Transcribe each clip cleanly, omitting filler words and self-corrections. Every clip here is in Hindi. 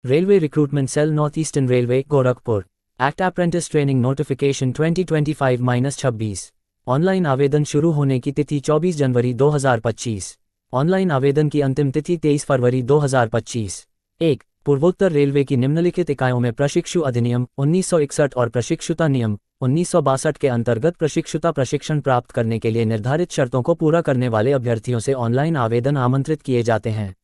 Railway recruitment cell North Eastern railway Gorakhpur. Act apprentice training notification 2025-26। Online आवेदन शुरू होने की तिथि 24 जनवरी 2025। ऑनलाइन आवेदन की अंतिम तिथि 23 फरवरी 2025। 1. पूर्वोत्तर रेलवे की निम्नलिखित इकाइयों में प्रशिक्षु अधिनियम 1961 और प्रशिक्षुता नियम 1962 के अंतर्गत प्रशिक्षुता प्रशिक्षण प्राप्त करने के लिए निर्धारित शर्तों को पूरा करने वाले अभ्यर्थियों से ऑनलाइन आवेदन आमंत्रित किए जाते हैं।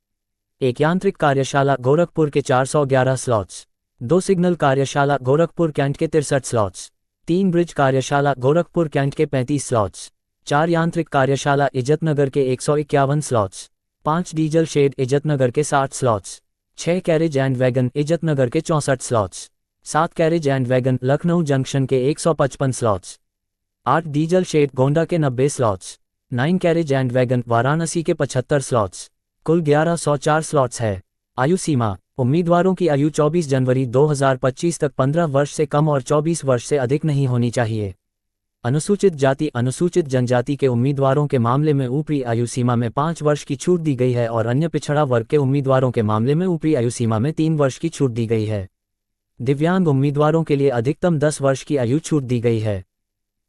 1. यांत्रिक कार्यशाला गोरखपुर के 411 स्लॉट्स। 2. सिग्नल कार्यशाला गोरखपुर कैंट के 63 स्लॉट्स। 3. ब्रिज कार्यशाला गोरखपुर कैंट के 35 स्लॉट्स। 4. यांत्रिक कार्यशाला इज्जतनगर के 151 स्लॉट्स। 5. डीजल शेड इज्जतनगर के 60 slots. 6. Carriage and wagon Izzatnagar के 64 slots. 7. Carriage and wagon Lucknow junction के 155 स्लॉट्स। 8. डीजल शेड गोंडा के 90 slots. 9. Carriage and wagon Varanasi के 75 स्लॉट्स। कुल 1104 स्लॉट्स है। आयु सीमा। उम्मीदवारों की आयु 24 जनवरी 2025 तक 15 वर्ष से कम और 24 वर्ष से अधिक नहीं होनी चाहिए। अनुसूचित जाति अनुसूचित जनजाति के उम्मीदवारों के मामले में ऊपरी आयु सीमा में 5 वर्ष की छूट दी गई है और अन्य पिछड़ा वर्ग के उम्मीदवारों के मामले में ऊपरी आयु सीमा में 3 वर्ष की छूट दी गई है। दिव्यांग उम्मीदवारों के लिए अधिकतम 10 वर्ष की आयु छूट दी गई है।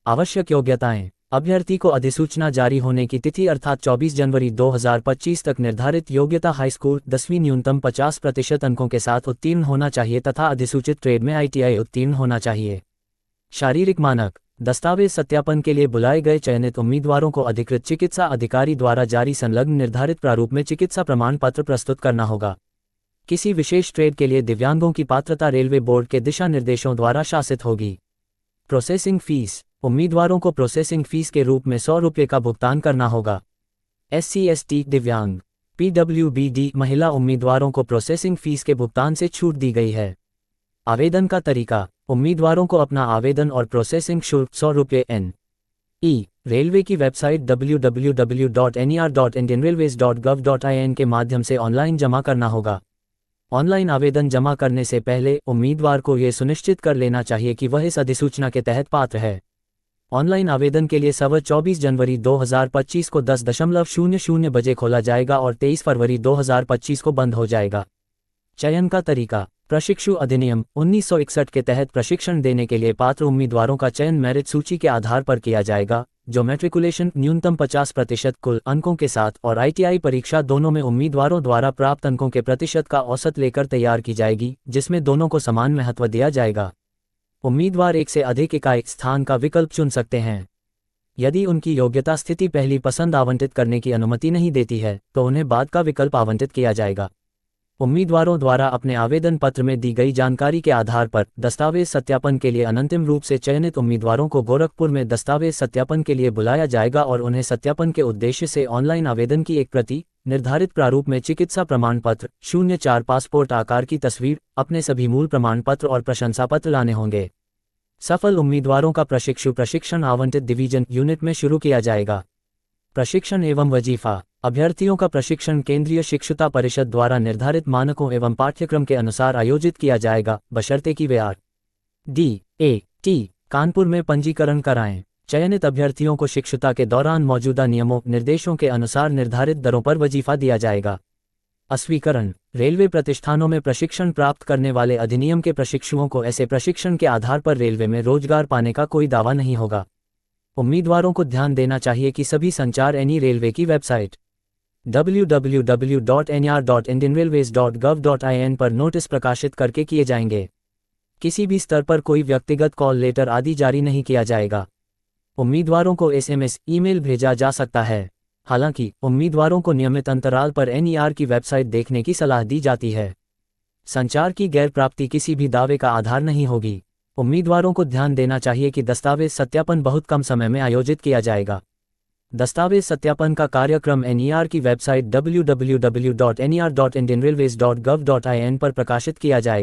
आवश्यक योग्यताएं। अभ्यर्थी को अधिसूचना जारी होने की तिथि अर्थात 24 जनवरी 2025 तक निर्धारित योग्यता हाई स्कूल 10वीं न्यूनतम 50% अंकों के साथ उत्तीर्ण होना चाहिए तथा अधिसूचित ट्रेड में ITI उत्तीर्ण होना चाहिए। शारीरिक मानक। दस्तावेज सत्यापन के लिए बुलाए गए चयनित उम्मीदवारों को अधिकृत चिकित्सा अधिकारी द्वारा जारी संलग्न निर्धारित प्रारूप में चिकित्सा प्रमाण पत्र प्रस्तुत करना होगा। किसी विशेष ट्रेड के लिए दिव्यांगों की पात्रता रेलवे बोर्ड के दिशा निर्देशों द्वारा शासित होगी। Processing fees. उम्मीदवारों को प्रोसेसिंग फीस के रूप में 100 रुपये का भुगतान करना होगा। SC/ST दिव्यांग PWBD महिला उम्मीदवारों को प्रोसेसिंग फीस के भुगतान से छूट दी गई है। आवेदन का तरीका। उम्मीदवारों को अपना आवेदन और प्रोसेसिंग शुल्क 100 रुपये NE रेलवे की वेबसाइट www.ner.indianrailways.gov.in के माध्यम से ऑनलाइन जमा करना होगा। ऑनलाइन आवेदन जमा करने से पहले उम्मीदवार को ये सुनिश्चित कर लेना चाहिए कि वह इस अधिसूचना के तहत पात्र है। ऑनलाइन आवेदन के लिए सर्वर 24 जनवरी 2025 को 10:00 बजे खोला जाएगा और 23 फरवरी 2025 को बंद हो जाएगा। चयन का तरीका। प्रशिक्षु अधिनियम 1961 के तहत प्रशिक्षण देने के लिए पात्र उम्मीदवारों का चयन मेरिट सूची के आधार पर किया जाएगा, जो मैट्रिकुलेशन न्यूनतम 50% कुल अंकों के साथ और ITI परीक्षा दोनों में उम्मीदवारों द्वारा प्राप्त अंकों के प्रतिशत का औसत लेकर तैयार की जाएगी, जिसमें दोनों को समान महत्व दिया जाएगा। उम्मीदवार एक से अधिक इकाई स्थान का विकल्प चुन सकते हैं। यदि उनकी योग्यता स्थिति पहली पसंद आवंटित करने की अनुमति नहीं देती है, तो उन्हें बाद का विकल्प आवंटित किया जाएगा। उम्मीदवारों द्वारा अपने आवेदन पत्र में दी गई जानकारी के आधार पर दस्तावेज सत्यापन के लिए अनंतिम रूप से चयनित उम्मीदवारों को गोरखपुर में दस्तावेज सत्यापन के लिए बुलाया जाएगा और उन्हें सत्यापन के उद्देश्य से ऑनलाइन आवेदन की एक प्रति, निर्धारित प्रारूप में चिकित्सा प्रमाण पत्र, 04 पासपोर्ट आकार की तस्वीर, अपने सभी मूल प्रमाण पत्र और प्रशंसा पत्र लाने होंगे। सफल उम्मीदवारों का प्रशिक्षण आवंटित डिवीजन यूनिट में शुरू किया जाएगा। प्रशिक्षण एवं वजीफा। अभ्यर्थियों का प्रशिक्षण केंद्रीय शिक्षुता परिषद द्वारा निर्धारित मानकों एवं पाठ्यक्रम के अनुसार आयोजित किया जाएगा, बशर्ते कि वे RDAT कानपुर में पंजीकरण कराएं। चयनित अभ्यर्थियों को शिक्षुता के दौरान मौजूदा नियमों निर्देशों के अनुसार निर्धारित दरों पर वजीफा दिया जाएगा। अस्वीकरण। रेलवे प्रतिष्ठानों में प्रशिक्षण प्राप्त करने वाले अधिनियम के प्रशिक्षुओं को ऐसे प्रशिक्षण के आधार पर रेलवे में रोजगार पाने का कोई दावा नहीं होगा। उम्मीदवारों को ध्यान देना चाहिए कि सभी संचार NE रेलवे की वेबसाइट www.ner.indianrailways.gov.in पर नोटिस प्रकाशित करके किए जाएंगे। किसी भी स्तर पर कोई व्यक्तिगत कॉल लेटर आदि जारी नहीं किया जाएगा। उम्मीदवारों को SMS, ईमेल भेजा जा सकता है। हालांकि उम्मीदवारों को नियमित अंतराल पर NER की वेबसाइट देखने की सलाह दी जाती है। संचार की गैर प्राप्ति किसी भी दावे का आधार नहीं होगी। उम्मीदवारों को ध्यान देना चाहिए कि दस्तावेज सत्यापन बहुत कम समय में आयोजित किया जाएगा। दस्तावेज सत्यापन का कार्यक्रम NER की वेबसाइट www.ner.indianrailways.gov.in पर प्रकाशित किया जाएगा।